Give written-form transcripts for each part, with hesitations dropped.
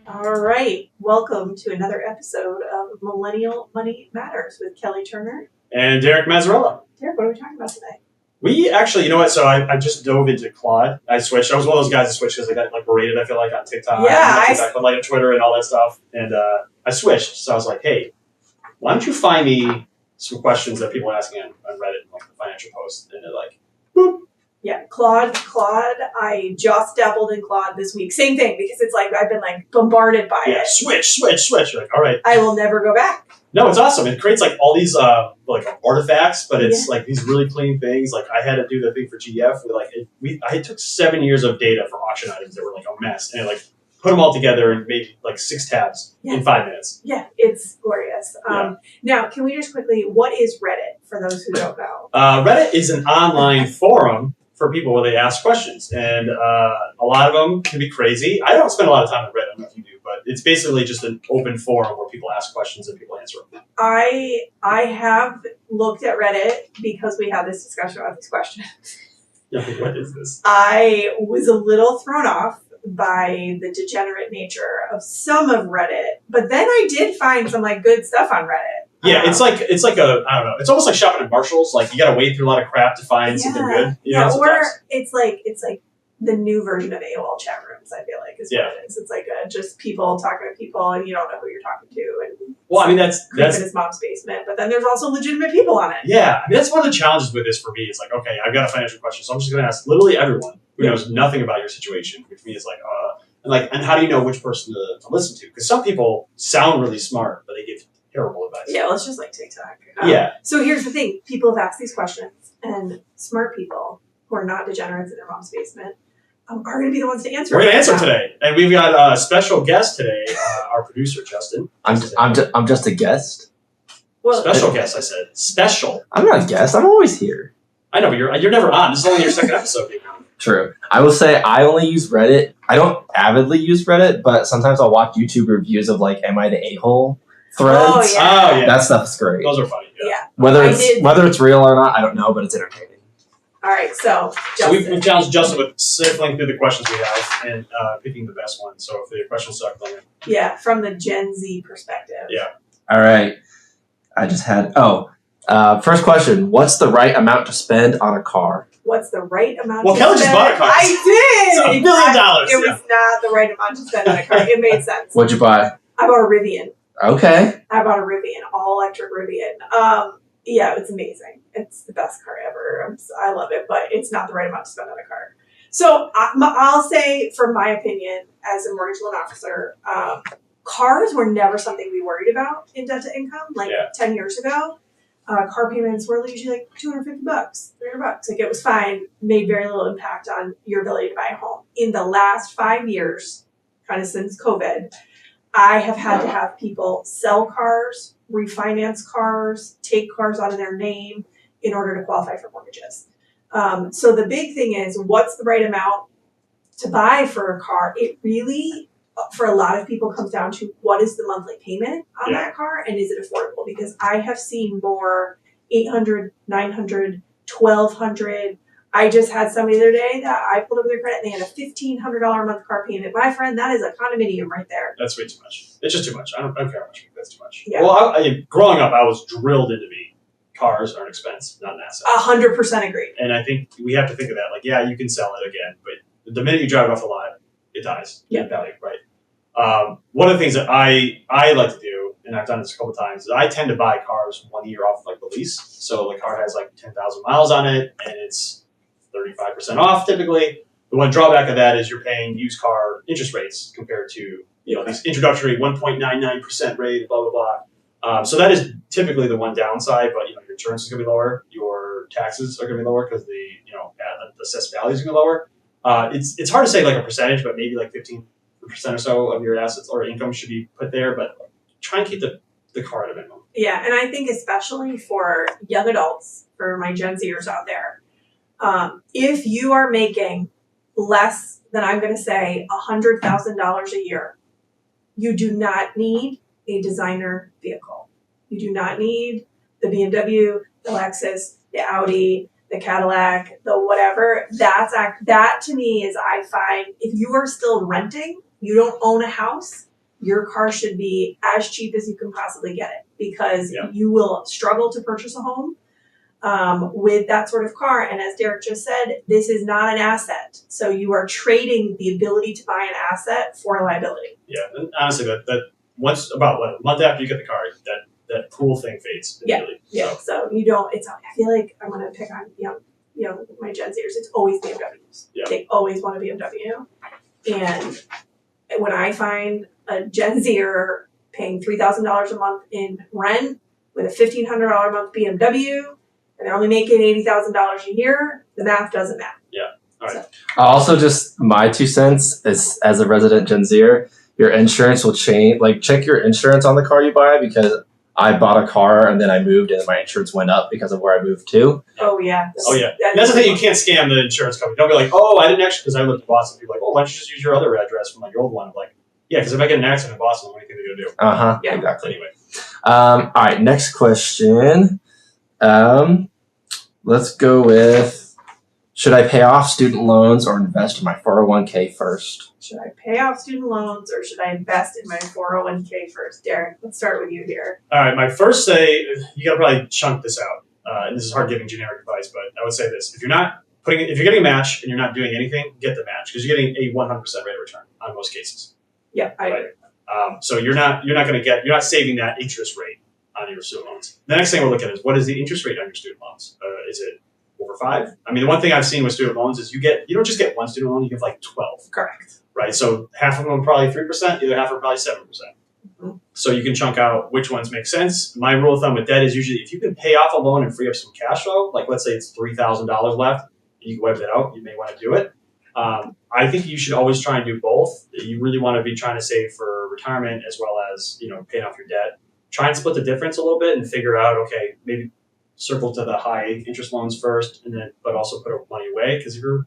All right, welcome to another episode of Millennial Money Matters with Kelly Turner and Derek Mazzarella. Derek, what are we talking about today? We actually, you know what? So I just dove into Claude. I switched. I was one of those guys that switched because I got like berated. I feel like on TikTok, but like on Twitter and all that stuff. And I switched. So I was like, hey, why don't you find me some questions that people are asking on Reddit, like the financial posts, and they're like, boop. Yeah, Claude. I just dabbled in Claude this week. Same thing, because it's like I've been like bombarded by it. Switch. You're like, all right. I will never go back. No, it's awesome. It creates like all these like artifacts, but it's like these really clean things. Like I had to do the thing for GF. I took 7 years of data for auction items that were like a mess, and like put them all together and made like 6 tabs in 5 minutes. Yeah, it's glorious. Now, can we just quickly, what is Reddit for those who don't know? Reddit is an online forum for people where they ask questions, and a lot of them can be crazy. I don't spend a lot of time on Reddit. I don't know if you do, but it's basically just an open forum where people ask questions and people answer them. I have looked at Reddit because we had this discussion about these questions. What is this? I was a little thrown off by the degenerate nature of some of Reddit, but then I did find some like good stuff on Reddit. Yeah, it's like a, I don't know. It's almost like shopping at Marshalls. Like you got to wade through a lot of crap to find something good. Or it's like the new version of AOL chat rooms. I feel like is what it is. It's like just people talking to people, and you don't know who you're talking to. And well, I mean that's in his mom's basement. But then there's also legitimate people on it. Yeah, I mean that's one of the challenges with this for me. It's like, okay, I've got a financial question, so I'm just going to ask literally everyone who knows nothing about your situation, which means and how do you know which person to listen to? Because some people sound really smart, but they give terrible advice. Yeah, well, it's just like TikTok. So here's the thing. People have asked these questions, and smart people who are not degenerates in their mom's basement are going to be the ones to answer. We're going to answer today. And we've got a special guest today, our producer, Justin. I'm just a guest? Well, special guest, I said. Special. I'm not a guest. I'm always here. I know, but you're never on. This is only your second episode being on. True. I will say I only use Reddit. I don't avidly use Reddit, but sometimes I'll watch YouTube reviews of like, am I the a-hole? Threads. Oh, yeah. That stuff's great. Those are funny. Yeah. Whether it's real or not, I don't know, but it's entertaining. All right, so we've challenged Justin with sifting through the questions we have and picking the best one. So if the questions suck, then from the Gen Z perspective. Yeah. All right. I just had first question. What's the right amount to spend on a car? What's the right amount? Well, Kelly just bought a car. I did. It's $1 million. It was not the right amount to spend on a car. It made sense. What'd you buy? I bought a Rivian. Okay. I bought a Rivian, all electric Rivian. Yeah, it's amazing. It's the best car ever. I love it, but it's not the right amount to spend on a car. So I'll say, from my opinion, as a mortgage loan officer, cars were never something we worried about in debt to income. 10 years ago, car payments were usually like $250, $300. Like it was fine, made very little impact on your ability to buy a home. In the last 5 years, kind of since COVID, I have had to have people sell cars, refinance cars, take cars out of their name in order to qualify for mortgages. So the big thing is, what's the right amount to buy for a car? It really, for a lot of people, comes down to what is the monthly payment on that car, and is it affordable? Because I have seen more $800, $900, $1,200. I just had somebody the other day that I pulled up their credit, and they had a $1,500 a month car payment. My friend, that is a condominium right there. That's way too much. It's just too much. I don't care how much. That's too much. Yeah. Well, growing up, I was drilled into me. Cars are an expense, not an asset. 100% agree. And I think we have to think of that. Like, yeah, you can sell it again, but the minute you drive it off the lot, it dies. Yeah. Value, right? One of the things that I like to do, and I've done this a couple of times, is I tend to buy cars 1 year off like the lease. So the car has like 10,000 miles on it, and it's 35% off typically. The one drawback of that is you're paying used car interest rates compared to these introductory 1.99% rate, blah blah blah. So that is typically the one downside. But your insurance is going to be lower, your taxes are going to be lower because the assessed value is going to be lower. It's hard to say like a percentage, but maybe like 15% or so of your assets or income should be put there. But try and keep the car at a minimum. Yeah, and I think especially for young adults, for my Gen Zers out there, if you are making less than, I'm going to say, $100,000 a year, you do not need a designer vehicle. You do not need the BMW, the Lexus, the Audi, the Cadillac, the whatever. That to me is, I find, if you are still renting, you don't own a house, your car should be as cheap as you can possibly get it, because Yeah. you will struggle to purchase a home with that sort of car. And as Derek just said, this is not an asset. So you are trading the ability to buy an asset for a liability. Yeah, and honestly, that once about a month after you get the car, that cool thing fades immediately. Yeah. So you don't. I feel like I'm gonna pick on my Gen Zers. It's always BMWs. Yeah. They always want a BMW. And when I find a Gen Zer paying $3,000 a month in rent with a $1,500 a month BMW, and they're only making $80,000 a year, the math doesn't math. Also, just my 2 cents is, as a resident Gen Zer, your insurance will change. Like, check your insurance on the car you buy, because I bought a car and then I moved and my insurance went up because of where I moved to. Oh yeah. That's the thing. You can't scam the insurance company. Don't be like, oh, I didn't actually, because I lived in Boston. People are like, oh, why don't you just use your other address from like your old one? I'm like, yeah, because if I get in an accident in Boston, what do you think they're gonna do? Yeah. Exactly. Anyway, All right, next question. Let's go with, should I pay off student loans or invest in my 401k first? Should I pay off student loans or should I invest in my 401k first? Derek, let's start with you here. all right. My first say, you gotta probably chunk this out. And this is hard giving generic advice, but I would say this: if you're getting a match and you're not doing anything, get the match, because you're getting a 100% rate of return on most cases. Yeah, I agree. So you're not saving that interest rate on your student loans. The next thing we're looking at is, what is the interest rate on your student loans? Is it over 5? I mean, the one thing I've seen with student loans is you don't just get one student loan, you get like 12. Correct. Right? So half of them are probably 3%, the other half are probably 7%. Mm-hmm. So you can chunk out which ones make sense. My rule of thumb with debt is usually if you can pay off a loan and free up some cash flow, like let's say it's $3,000 left, and you can wipe that out, you may want to do it. I think you should always try and do both. You really want to be trying to save for retirement as well as, paying off your debt. Try and split the difference a little bit and figure out, okay, maybe circle to the high interest loans first, but also put money away, because if you're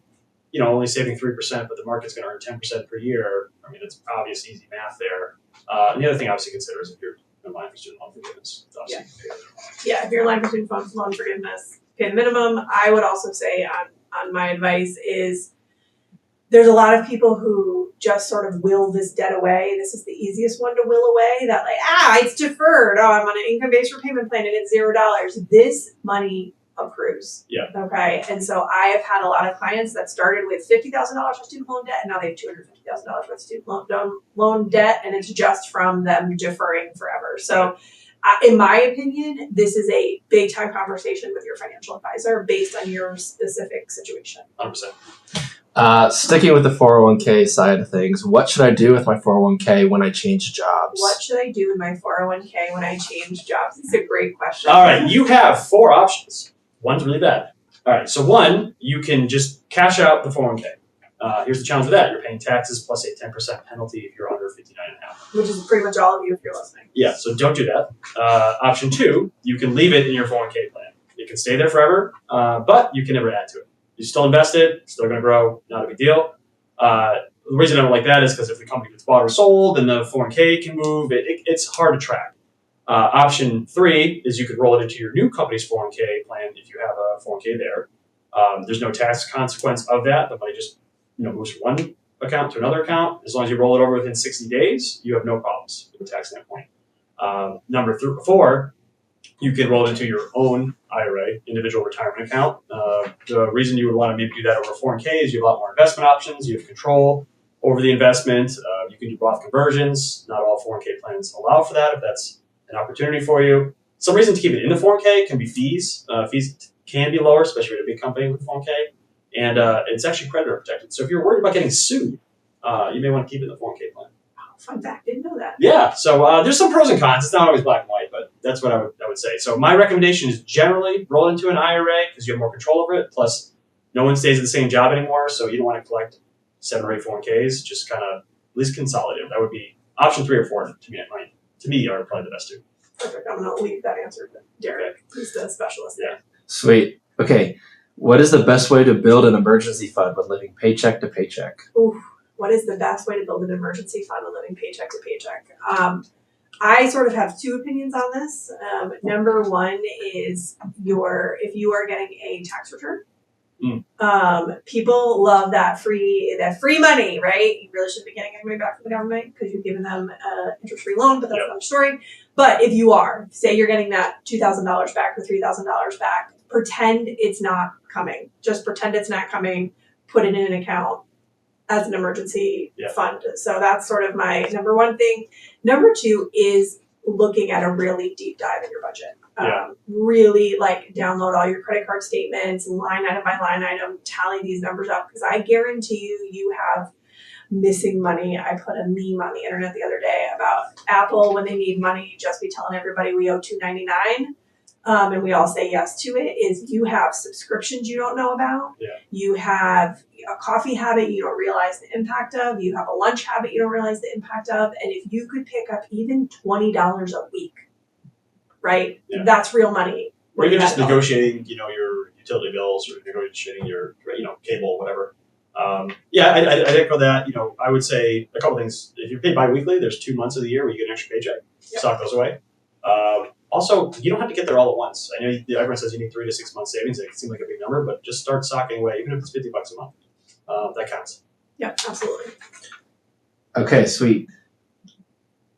only saving 3%, but the market's going to earn 10% per year, I mean, it's obvious easy math there. And the other thing obviously consider is if you're in line for student loan forgiveness. Yeah, if you're in line for student loan forgiveness, pay the minimum. I would also say on my advice is, there's a lot of people who just sort of will this debt away. This is the easiest one to will away. That it's deferred. Oh, I'm on an income-based repayment plan and it's $0. This money accrues. Yeah. Okay. And so I have had a lot of clients that started with $50,000 of student loan debt, and now they have $250,000 worth of student loan debt, and it's just from them deferring forever. So, in my opinion, this is a big time conversation with your financial advisor based on your specific situation. 100%. Sticking with the 401k side of things, what should I do with my 401k when I change jobs? What should I do with my 401k when I change jobs? It's a great question. All right, you have 4 options. One's really bad. All right, so one, you can just cash out the 401k. Here's the challenge with that: you're paying taxes plus a 10% penalty if you're under 59.5. Which is pretty much all of you if you're listening. Yeah, so don't do that. Option 2, you can leave it in your 401k plan. It can stay there forever, but you can never add to it. You still invest it, it's still going to grow, not a big deal. The reason I don't like that is because if the company gets bought or sold, then the 401k can move. It's hard to track. Option 3 is you could roll it into your new company's 401k plan if you have a 401k there. There's no tax consequence of that. The money just moves from one account to another account. As long as you roll it over within 60 days, you have no problems from a tax standpoint. Number 4, you can roll it into your own IRA, individual retirement account. The reason you would want to maybe do that over 401k is you have a lot more investment options. You have control over the investment. You can do Roth conversions. Not all 401k plans allow for that if that's an opportunity for you. Some reason to keep it in the 401k can be fees. Fees can be lower, especially with a big company with 401k. And it's actually creditor protected. So if you're worried about getting sued, you may want to keep it in the 401k plan. Fun fact, didn't know that. Yeah, so there's some pros and cons. It's not always black and white, but that's what I would say. So my recommendation is generally roll into an IRA because you have more control over it. Plus, no one stays at the same job anymore, so you don't want to collect 7 or 8 401ks. Just kind of at least consolidate. That would be option 3 or 4 to me are probably the best 2. Perfect. I'm going to leave that answer to Derek, who's the specialist there. Sweet. Okay. What is the best way to build an emergency fund when living paycheck to paycheck? Ooh, what is the best way to build an emergency fund when living paycheck to paycheck? I sort of have 2 opinions on this. Number 1 is if you are getting a tax return, People love that free money, right? You really shouldn't be getting any money back from the government because you've given them an interest-free loan, but that's another story. But if you are, say you're getting that $2,000 back or $3,000 back, pretend it's not coming. Just pretend it's not coming. Put it in an account as an emergency fund. So that's sort of my number one thing. Number two is looking at a really deep dive in your budget. Really like download all your credit card statements, line item by line item, tally these numbers up, because I guarantee you have missing money. I put a meme on the internet the other day about Apple when they need money, just be telling everybody we owe $2.99. And we all say yes to it, is you have subscriptions you don't know about. You have a coffee habit you don't realize the impact of. You have a lunch habit you don't realize the impact of. And if you could pick up even $20 a week, right? That's real money. Or even just negotiating, your utility bills or negotiating your, cable, whatever. I'd echo that. I would say a couple things. If you're paid bi-weekly, there's 2 months of the year where you get an extra paycheck. Sock those away. Also, you don't have to get there all at once. I know everyone says you need 3 to 6 months savings. It can seem like a big number, but just start socking away, even if it's $50 a month. That counts. Yeah, absolutely. Okay, sweet.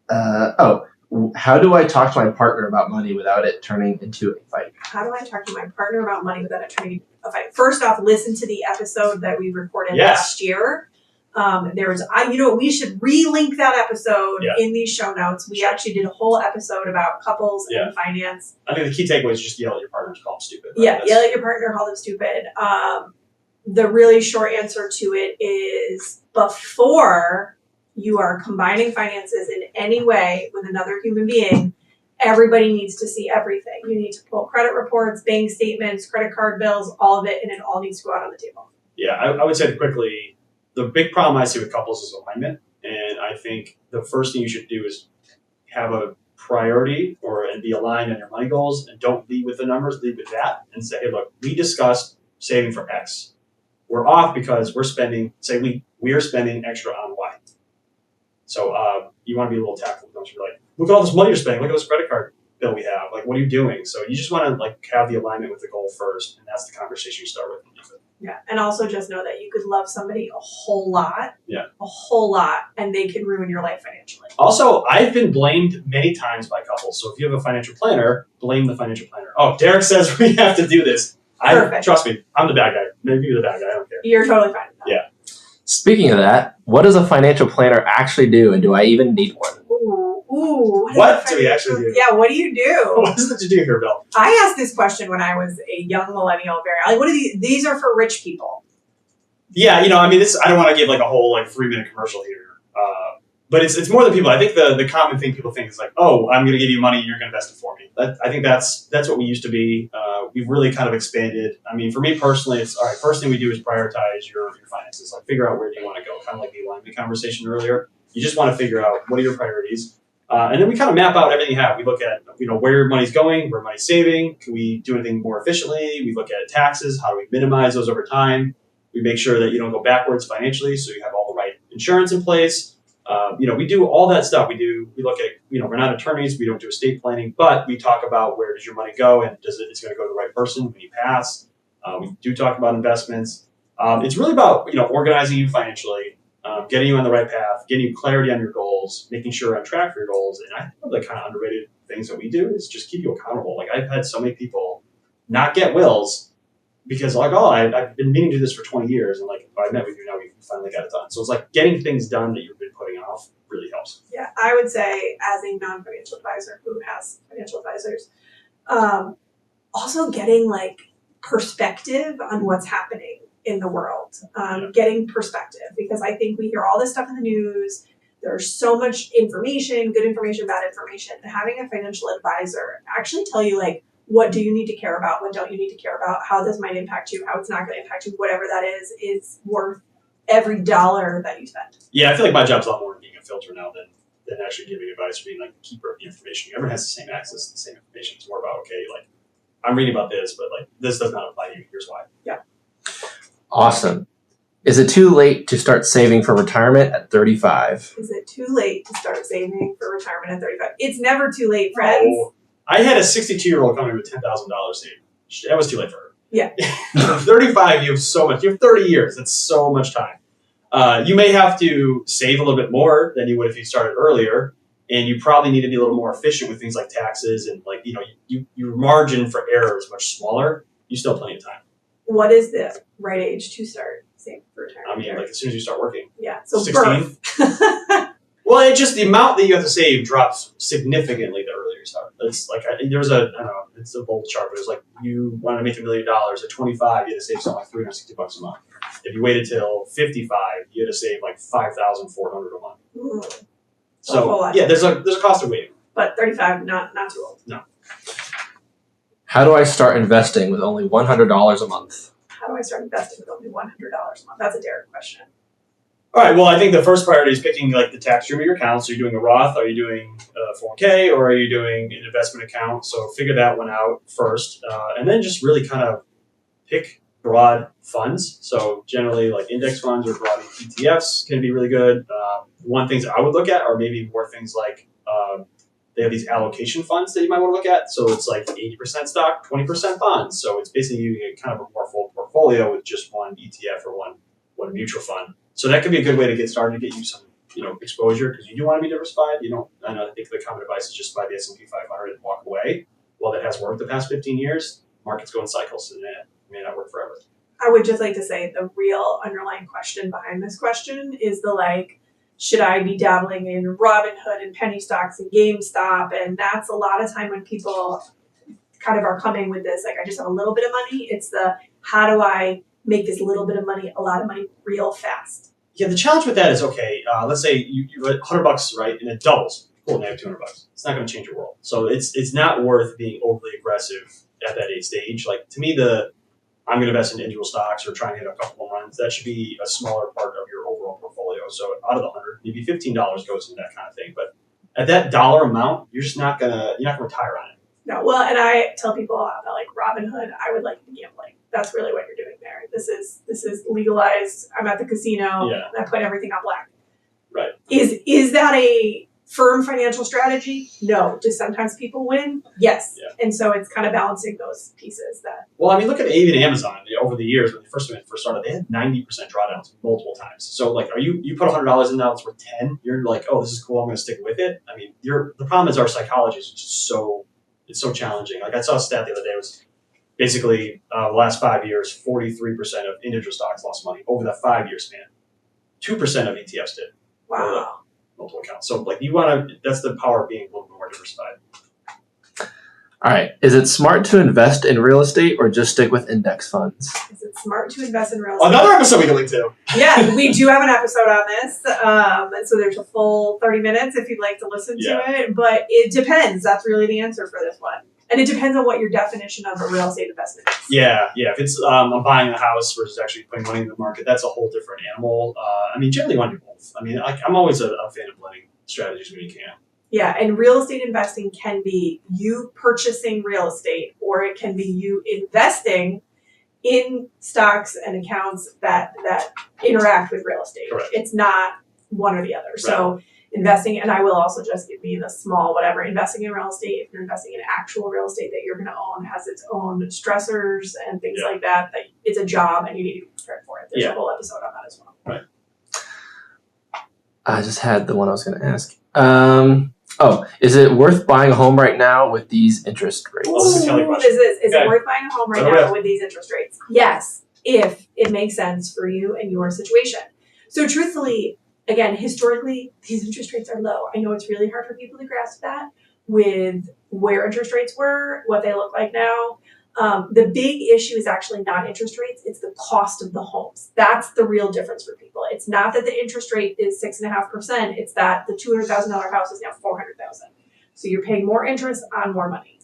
How do I talk to my partner about money without it turning into a fight? How do I talk to my partner about money without it turning into a fight? First off, listen to the episode that we recorded last year. We should relink that episode in these show notes. We actually did a whole episode about couples and finance. I think the key takeaway is just yell at your partner to call them stupid. Right? Yeah, yell at your partner, call them stupid. The really short answer to it is before you are combining finances in any way with another human being, everybody needs to see everything. You need to pull credit reports, bank statements, credit card bills, all of it, and it all needs to go out on the table. Yeah, I would say quickly, the big problem I see with couples is alignment. And I think the first thing you should do is have a priority and be aligned on your money goals, and don't lead with the numbers, lead with that and say, hey, look, we discussed saving for X. We're off because we're spending, we are spending extra on Y. So you want to be a little tactful. You're like, look at all this money you're spending. Look at this credit card bill we have. Like, what are you doing? So you just want to have the alignment with the goal first, and that's the conversation you start with. Yeah, and also just know that you could love somebody a whole lot, and they can ruin your life financially. Also, I've been blamed many times by couples. So if you have a financial planner, blame the financial planner. Oh, Derek says we have to do this. Trust me, I'm the bad guy. Maybe you're the bad guy. I don't care. You're totally fine with that. Yeah. Speaking of that, what does a financial planner actually do, and do I even need one? Ooh. What do we actually do? Yeah, what do you do? What is it to do here, Bill? I asked this question when I was a young millennial. What are these are for rich people. Yeah, I don't want to give a whole 3-minute commercial here. But it's more than people. I think the common thing people think is oh, I'm going to give you money and you're going to invest it for me. I think that's what we used to be. We've really kind of expanded. For me personally, it's all right. First thing we do is prioritize your finances. Figure out where do you want to go. Kind of like the alignment conversation earlier. You just want to figure out what are your priorities, and then we kind of map out everything you have. We look at where money's going, where money's saving. Can we do anything more efficiently? We look at taxes. How do we minimize those over time? We make sure that you don't go backwards financially, so you have all the right insurance in place. We do all that stuff. We look at, we're not attorneys. We don't do estate planning, but we talk about where does your money go and it's going to go to the right person when you pass. We do talk about investments. It's really about, organizing you financially, getting you on the right path, getting you clarity on your goals, making sure you're on track for your goals. And I think one of the kind of underrated things that we do is just keep you accountable. I've had so many people not get wills because I've been meaning to do this for 20 years. And I met with you, now we finally got it done. So it's getting things done that you've been putting off really helps. Yeah, I would say as a non-financial advisor who has financial advisors, also getting perspective on what's happening in the world, getting perspective, because I think we hear all this stuff in the news. There's so much information, good information, bad information. Having a financial advisor actually tell you what do you need to care about, what don't you need to care about, how this might impact you, how it's not going to impact you, whatever that is worth every dollar that you spend. Yeah, I feel like my job's a lot more being a filter now than actually giving advice or being the keeper of the information. Everyone has the same access to the same information. It's more about, I'm reading about this, but this does not apply to you. Here's why. Yeah. Awesome. Is it too late to start saving for retirement at 35? Is it too late to start saving for retirement at 35? It's never too late, friends. Oh, I had a 62-year-old come in with $10,000 saved. That was too late for her. Yeah. 35, you have so much. You have 30 years. That's so much time. You may have to save a little bit more than you would if you started earlier, and you probably need to be a little more efficient with things like taxes and like your margin for error is much smaller. You still have plenty of time. What is the right age to start saving for retirement? I mean, like as soon as you start working. Yeah, so 16. birth. Well, it just the amount that you have to save drops significantly the earlier you start. It's like there's a I don't know, it's a bold chart, but it's like you want to make $1 million at 25, you had to save something like $360 a month. If you waited till 55, you had to save like $5,400 a month. Mm. So yeah, there's a cost of waiting. But 35, not too old. No. How do I start investing with only $100 a month? How do I start investing with only $100 a month? That's a Derek question. All right. Well, I think the first priority is picking like the tax stream of your accounts. Are you doing a Roth? Are you doing a 401k? Or are you doing an investment account? So figure that one out first, and then just really kind of pick broad funds. So generally, like index funds or broad ETFs can be really good. One things I would look at are maybe more things like they have these allocation funds that you might want to look at. So it's like 80% stock, 20% bonds. So it's basically you get kind of a more full portfolio with just one ETF or one mutual fund. So that could be a good way to get started, to get you some exposure, because you do want to be diversified. I think the common advice is just buy the S&P 500 and walk away. Well, that has worked the past 15 years. Markets go in cycles, and it may not work forever. I would just like to say the real underlying question behind this question is should I be dabbling in Robinhood and penny stocks and GameStop? And that's a lot of time when people kind of are coming with this, like, I just have a little bit of money. It's how do I make this little bit of money, a lot of money real fast? Yeah, the challenge with that is, okay, let's say you have $100, right, and it doubles. Cool, now you have $200. It's not going to change your world. So it's not worth being overly aggressive at that age stage. Like, to me, I'm going to invest in individual stocks or try and hit a couple of runs. That should be a smaller part of your overall portfolio. So out of the 100, maybe $15 goes into that kind of thing. But at that dollar amount, you're not gonna retire on it. No, well, and I tell people about like Robinhood. I would like gambling. That's really what you're doing there. This is legalized. I'm at the casino. Yeah. And I put everything on black. Right. Is that a firm financial strategy? No. Do sometimes people win? Yes. Yeah. And so it's kind of balancing those pieces. Well, I mean, look at even Amazon. Over the years, when they first started, they had 90% drawdowns multiple times. So, like, you put $100 in now, it's worth 10. You're like, oh, this is cool. I'm going to stick with it. I mean, the problem is our psychology is just it's so challenging. Like, I saw a stat the other day. It was basically the last 5 years, 43% of individual stocks lost money over that 5-year span. 2% of ETFs did. Wow. Multiple accounts. So, like, that's the power of being a little bit more diversified. All right. Is it smart to invest in real estate or just stick with index funds? Is it smart to invest in real estate? Another episode we can link to. Yeah, we do have an episode on this. So there's a full 30 minutes if you'd like to listen to it. But it depends. That's really the answer for this one. And it depends on what your definition of a real estate investment is. Yeah. If it's I'm buying a house versus actually putting money in the market, that's a whole different animal. I mean, generally you want to do both. I mean, I'm always a fan of blending strategies when you can. Yeah, and real estate investing can be you purchasing real estate, or it can be you investing in stocks and accounts that interact with real estate. Correct. It's not one or the other. Right. So investing, and I will also just give me the small whatever, investing in real estate, if you're investing in actual real estate that you're going to own, has its own stressors and things like that it's a job and you need to be prepared for it. There's a whole episode on that as well. Right. I just had the one I was going to ask. Is it worth buying a home right now with these interest rates? Well, this is Kelly question. Is it worth buying a home right now with these interest rates? Yes, if it makes sense for you and your situation. So truthfully, again, historically, these interest rates are low. I know it's really hard for people to grasp that with where interest rates were, what they look like now. The big issue is actually not interest rates, it's the cost of the homes. That's the real difference for people. It's not that the interest rate is 6.5%, it's that the $200,000 house is now $400,000. So you're paying more interest on more money.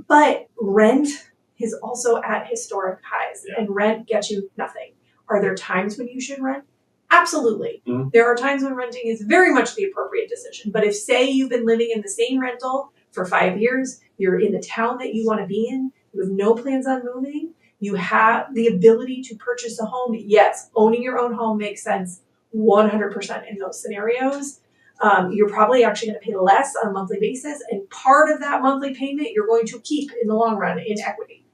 But rent is also at historic highs, and rent gets you nothing. Are there times when you should rent? Absolutely. Mm-hmm. There are times when renting is very much the appropriate decision. But if, say, you've been living in the same rental for 5 years, you're in the town that you want to be in, you have no plans on moving, you have the ability to purchase a home, yes, owning your own home makes sense 100% in those scenarios. You're probably actually going to pay less on a monthly basis, and part of that monthly payment you're going to keep in the long run in equity.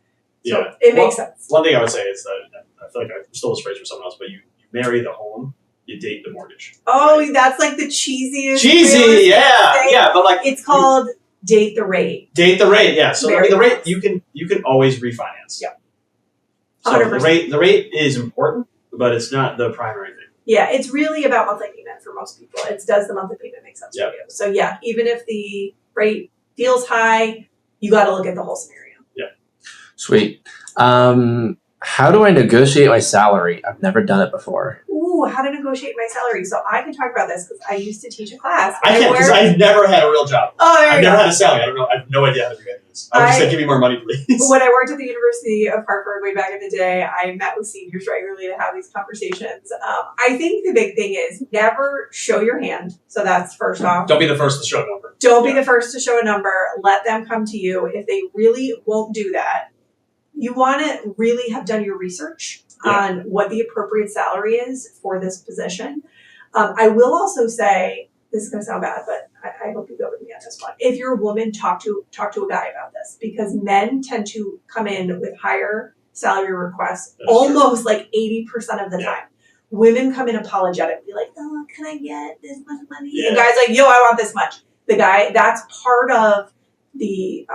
So Yeah. it makes sense. One thing I would say is that I feel like I stole this phrase from someone else, but you marry the home, you date the mortgage. Oh, right? that's like the cheesiest. Cheesy, realistic yeah, thing. yeah, but like It's called date the rate. date the rate, yeah. So I Very mean, the rate nice. you can always refinance. Yep. So 100%. the rate is important, but it's not the primary thing. Yeah, it's really about monthly payment for most people. It's does the monthly payment make sense Yep. for you? So yeah, even if the rate feels high, you got to look at the whole scenario. Sweet. How do I negotiate my salary? I've never done it before. Ooh, how to negotiate my salary. So I can talk about this because I used to teach a class. I can't because I've never had a real job. Oh, there I've you never go. had a salary. I don't know. I have no idea how to do any of this. I would just say, give me more money, please. When I worked at the University of Hartford way back in the day, I met with seniors regularly to have these conversations. I think the big thing is never show your hand. So that's first off. Don't be the first to show a number. Don't be the first to show a number. Let them come to you. If they really won't do that, you want to really have done your research on what the appropriate salary is for this position. I will also say, this is going to sound bad, but I hope you go with me on this one. If you're a woman, talk to a guy about this, because men tend to come in with higher salary requests almost like 80% of the time. Women come in apologetically, like, oh, can I get this much money? Yeah. And guys like, yo, I want this much. The guy, that's part of the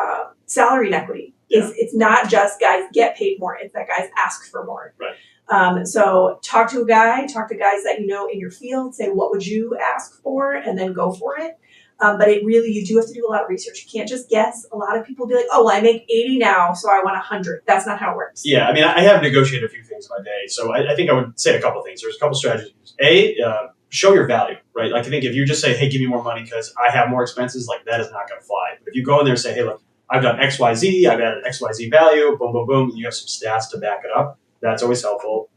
salary inequity. Yeah. It's not just guys get paid more, it's that guys ask for more. Right. So talk to a guy, talk to guys that you know in your field, say what would you ask for, and then go for it. But it really, you do have to do a lot of research. You can't just guess. A lot of people be like, oh, well, I make 80 now, so I want 100. That's not how it works. Yeah, I mean, I have negotiated a few things in my day, so I think I would say a couple things. There's a couple strategies. Show your value, right? Like, I think if you just say, hey, give me more money because I have more expenses, like, that is not going to fly. But if you go in there and say, hey, look, I've done XYZ, I've added XYZ value, boom, boom, boom, you have some stats to back it up, that's always helpful.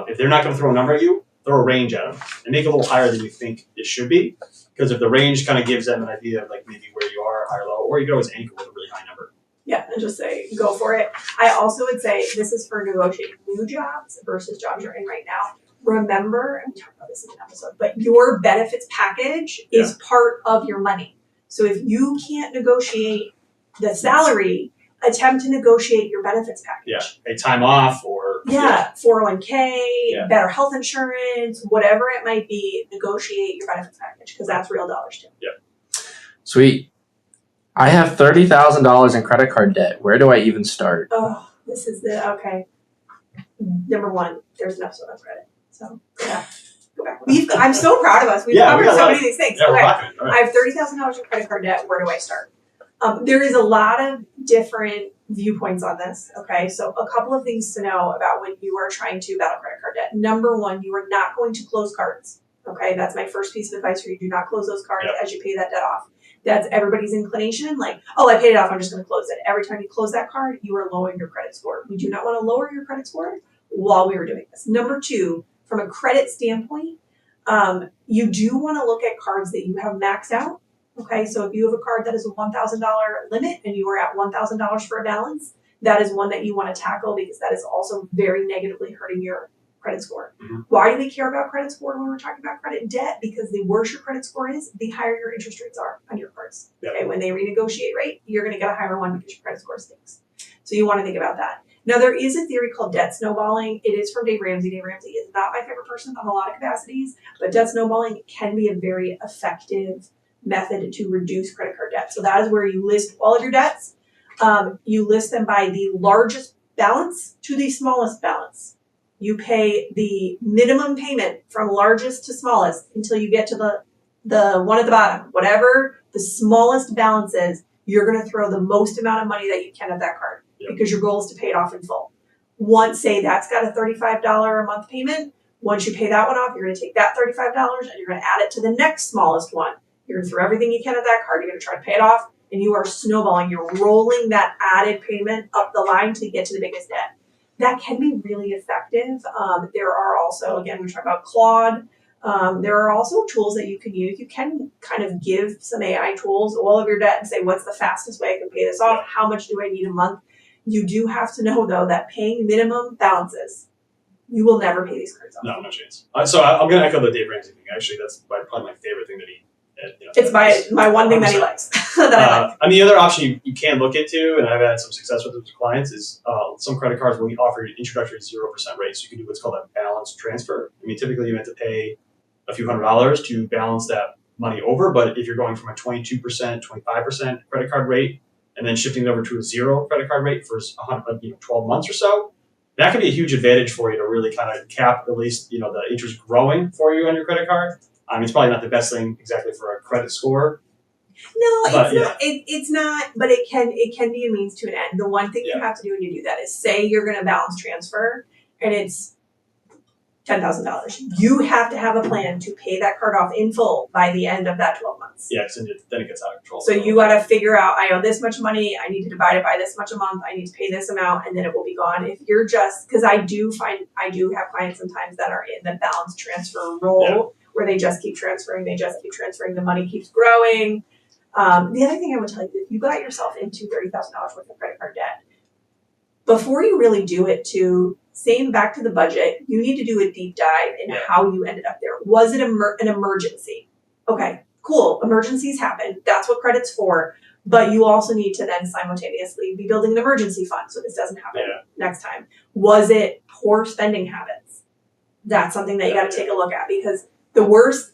If they're not going to throw a number at you, throw a range at them and make it a little higher than you think it should be. Because if the range kind of gives them an idea of like maybe where you are, high or low, or you can always anchor with a really high number. Yeah, and just say, go for it. I also would say this is for negotiating new jobs versus jobs you're in right now. Remember, and we talked about this in an episode, but your benefits package is part of your money. So if you can't negotiate the salary, attempt to negotiate your benefits package. Yeah, a time off or 401k, better health insurance, whatever it might be, negotiate your benefits package because that's real dollars too. Yeah. Sweet. I have $30,000 in credit card debt. Where do I even start? Oh, this is okay. Number one, there's an episode on credit. So yeah, go back. I'm so proud of us. We've covered so many of these things. Yeah, okay. Right. I have $30,000 in credit card debt. Where do I start? There is a lot of different viewpoints on this. Okay, so a couple of things to know about when you are trying to battle credit card debt. Number one, you are not going to close cards. Okay, that's my first piece of advice for you. Do not close those cards as you pay that debt off. That's everybody's inclination. Like, oh, I paid it off, I'm just going to close it. Every time you close that card, you are lowering your credit score. We do not want to lower your credit score while we were doing this. Number two, from a credit standpoint, you do want to look at cards that you have maxed out. Okay, so if you have a card that is a $1,000 limit and you are at $1,000 for a balance, that is one that you want to tackle because that is also very negatively hurting your credit score. Mm-hmm. Why do we care about credit score when we're talking about credit and debt? Because the worse your credit score is, the higher your interest rates are on your cards. Yep. Okay, when they renegotiate rate, you're going to get a higher one because your credit score stinks. So you want to think about that. Now, there is a theory called debt snowballing. It is from Dave Ramsey. Dave Ramsey is not my favorite person on a lot of capacities, but debt snowballing can be a very effective method to reduce credit card debt. So that is where you list all of your debts. You list them by the largest balance to the smallest balance. You pay the minimum payment from largest to smallest until you get to the one at the bottom. Whatever the smallest balance is, you're going to throw the most amount of money that you can at that card because your goal is to pay it off in full. Once, say that's got a $35 a month payment, once you pay that one off, you're going to take that $35 and you're going to add it to the next smallest one. You're going to throw everything you can at that card. You're going to try to pay it off, and you are snowballing. You're rolling that added payment up the line to get to the biggest debt. That can be really effective. There are also, again, we talk about Claude. There are also tools that you can use. You can kind of give some AI tools all of your debt and say, what's the fastest way I can pay this off? How much do I need a month? You do have to know, though, that paying minimum balances, you will never pay these cards off. No chance. So I'm going to echo the Dave Ramsey thing. Actually, that's probably my favorite thing that he It's my one thing that he likes. That I like. The other option you can look into, and I've had some success with clients, is some credit cards will offer an introductory 0% rate. So you can do what's called a balance transfer. Typically you have to pay a few $100s to balance that money over. But if you're going from a 22%, 25% credit card rate, and then shifting it over to a 0 credit card rate for 12 months or so, that can be a huge advantage for you to really kind of cap at least the interest growing for you on your credit card. It's probably not the best thing exactly for a credit score. No, it's not. It's not, but it can be a means to an end. The one thing you have to do when you do that is say you're going to balance transfer and it's $10,000. You have to have a plan to pay that card off in full by the end of that 12 months. Yeah, then it gets out of control. So you got to figure out, I owe this much money, I need to divide it by this much a month, I need to pay this amount, and then it will be gone. If you're because I do have clients sometimes that are in the balance transfer role where they just keep transferring, the money keeps growing. The other thing I would tell you, if you got yourself into $30,000 worth of credit card debt, before you really do it back to the budget, you need to do a deep dive in how you ended up there. Was it an emergency? Okay, cool. Emergencies happen. That's what credit's for. But you also need to then simultaneously be building an emergency fund so this doesn't happen next time. Was it poor spending habits? That's something that you got to take a look at, because the worst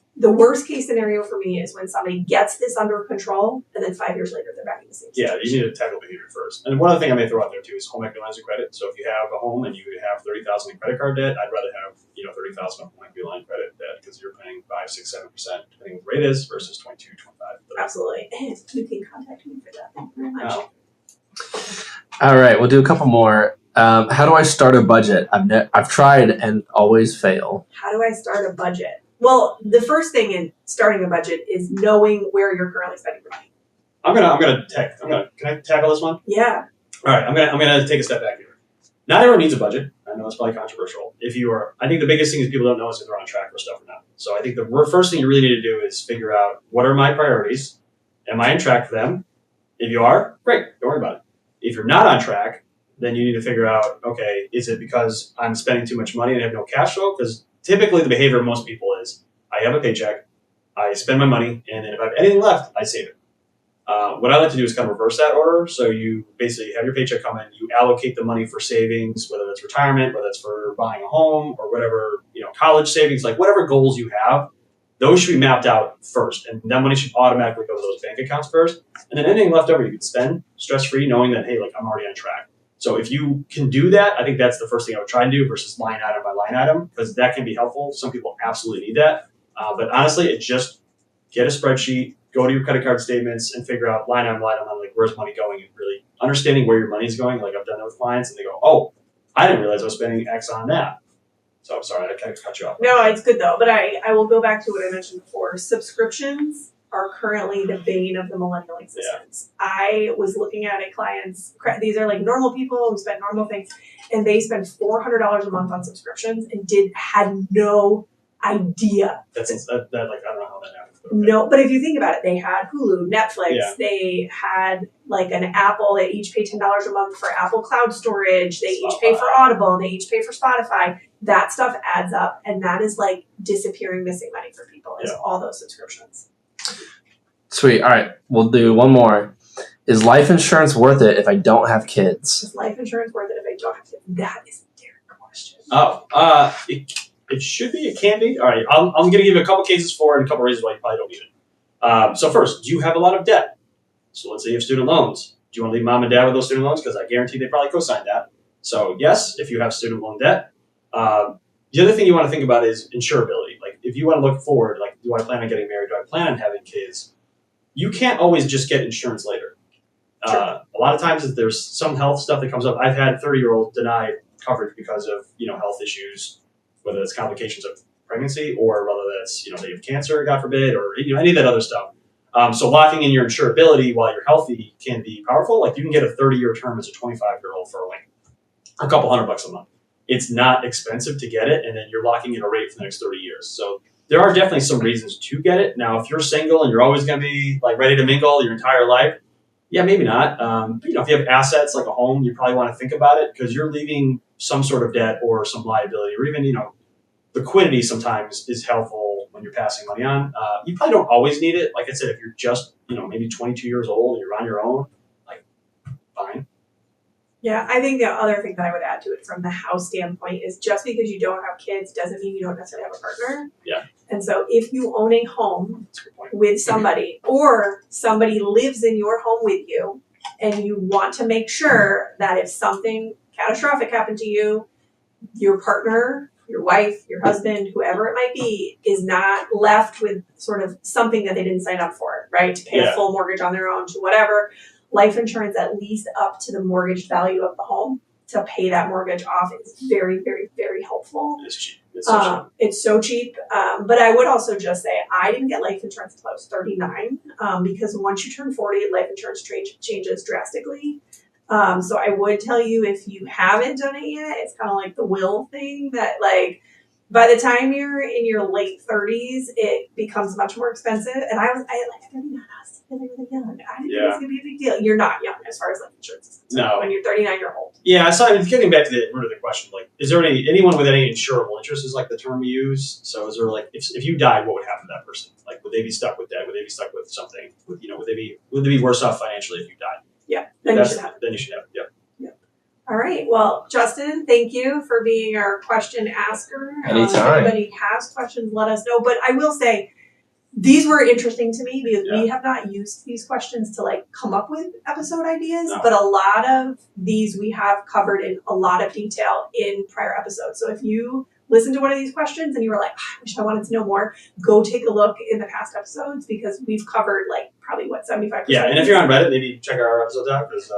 case scenario for me is when somebody gets this under control and then 5 years later they're back in the same situation. Yeah, you need to tackle behavior first. And one other thing I may throw out there too is home equity lines of credit. So if you have a home and you have $30,000 in credit card debt, I'd rather have $30,000 of home equity line credit debt, because you're paying 5, 6, 7% depending on what the rate is versus 22, 25, 30. Absolutely. And you can contact me for that. Thank you very much. Wow. All right, we'll do a couple more. How do I start a budget? I've tried and always fail. How do I start a budget? Well, the first thing in starting a budget is knowing where you're currently spending your money. Can I tackle this one? Yeah. All right, I'm gonna take a step back here. Not everyone needs a budget. I know it's probably controversial. I think the biggest thing is people don't know if they're on track for stuff or not. So I think the first thing you really need to do is figure out, what are my priorities? Am I on track for them? If you are, great, don't worry about it. If you're not on track, then you need to figure out, okay, is it because I'm spending too much money and have no cash flow? Because typically the behavior of most people is, I have a paycheck, I spend my money, and then if I have anything left, I save it. What I like to do is kind of reverse that order. So you basically have your paycheck come in, you allocate the money for savings, whether it's retirement, whether it's for buying a home, or whatever, college savings, like whatever goals you have, those should be mapped out first. And that money should automatically go to those bank accounts first. And then anything left over you can spend stress-free, knowing that, hey, I'm already on track. So if you can do that, I think that's the first thing I would try and do versus line item by line item, because that can be helpful. Some people absolutely need that. But honestly, it's just get a spreadsheet, go to your credit card statements, and figure out line item, where's money going, and really understanding where your money's going. Like I've done that with clients, and they go, oh, I didn't realize I was spending X on that. So I'm sorry, I kind of cut you off. No, it's good though. But I will go back to what I mentioned before. Subscriptions are currently the bane of the millennial existence. Yeah. I was looking at clients, these are like normal people who spend normal things, and they spend $400 a month on subscriptions and had no idea. I don't know how that happens. Okay. No, but if you think about it, they had Hulu, Netflix, they had like an Apple, they each pay $10 a month for Apple Cloud storage, they each pay for Audible, they each pay for Spotify. That stuff adds up, and that is like disappearing missing money for people, is all those subscriptions. Sweet. All right, we'll do one more. Is life insurance worth it if I don't have kids? Is life insurance worth it if I don't have kids? That is a Derek question. It should be. It can be. All right. I'm going to give you a couple cases for it and a couple reasons why you probably don't need it. So first, do you have a lot of debt? So let's say you have student loans. Do you want to leave mom and dad with those student loans? Because I guarantee they probably co-signed that. So yes, if you have student loan debt. The other thing you want to think about is insurability. Like if you want to look forward, like do I plan on getting married? Do I plan on having kids? You can't always just get insurance later. Sure. A lot of times if there's some health stuff that comes up. I've had 30-year-olds deny coverage because of health issues, whether it's complications of pregnancy or whether that's they have cancer, God forbid, or any of that other stuff. So locking in your insurability while you're healthy can be powerful. Like you can get a 30-year term as a 25-year-old for like a couple $100 a month. It's not expensive to get it, and then you're locking in a rate for the next 30 years. So there are definitely some reasons to get it. Now, if you're single and you're always going to be like ready to mingle your entire life, yeah, maybe not. But if you have assets like a home, you probably want to think about it because you're leaving some sort of debt or some liability, or even liquidity sometimes is helpful when you're passing money on. You probably don't always need it. Like I said, if you're just, maybe 22 years old and you're on your own, like, fine. Yeah, I think the other thing that I would add to it from the house standpoint is just because you don't have kids doesn't mean you don't necessarily have a partner. Yeah. And so if you own a home That's a good point. with somebody or somebody lives in your home with you and you want to make sure that if something catastrophic happened to you, your partner, your wife, your husband, whoever it might be, is not left with sort of something that they didn't sign up for, right? To pay a full mortgage on their own, to whatever. Life insurance, at least up to the mortgage value of the home, to pay that mortgage off is very, very, very helpful. It's cheap. It's so cheap. It's so cheap. But I would also just say I didn't get life insurance until I was 39 because once you turn 40, life insurance changes drastically. So I would tell you if you haven't done it yet, it's kind of like the will thing that like by the time you're in your late 30s, it becomes much more expensive. And I like 39, I was really young. I didn't think it was going to be a big deal. You're not young as far as life insurance is concerned. No. When you're 39, you're old. Yeah, so getting back to the root of the question, like, is there anyone with any insurable interest is like the term we use? So is there like, if you died, what would happen to that person? Like, would they be stuck with debt? Would they be stuck with something? Would they be worse off financially if you died? Yeah, then you should have it. Then you should have it, yep. All right. Well, Justin, thank you for being our question asker. Anytime. If anybody has questions, let us know. But I will say, these were interesting to me because we have not used these questions to like come up with episode ideas, but a lot of these we have covered in a lot of detail in prior episodes. So if you listen to one of these questions and you were like, I wish I wanted to know more, go take a look in the past episodes because we've covered like probably 75%. Yeah, and if you're on Reddit, maybe check our episodes out because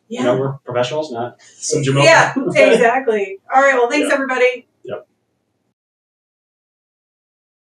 we're professionals, not some Jamoke. Yeah, exactly. All right. Well, thanks everybody.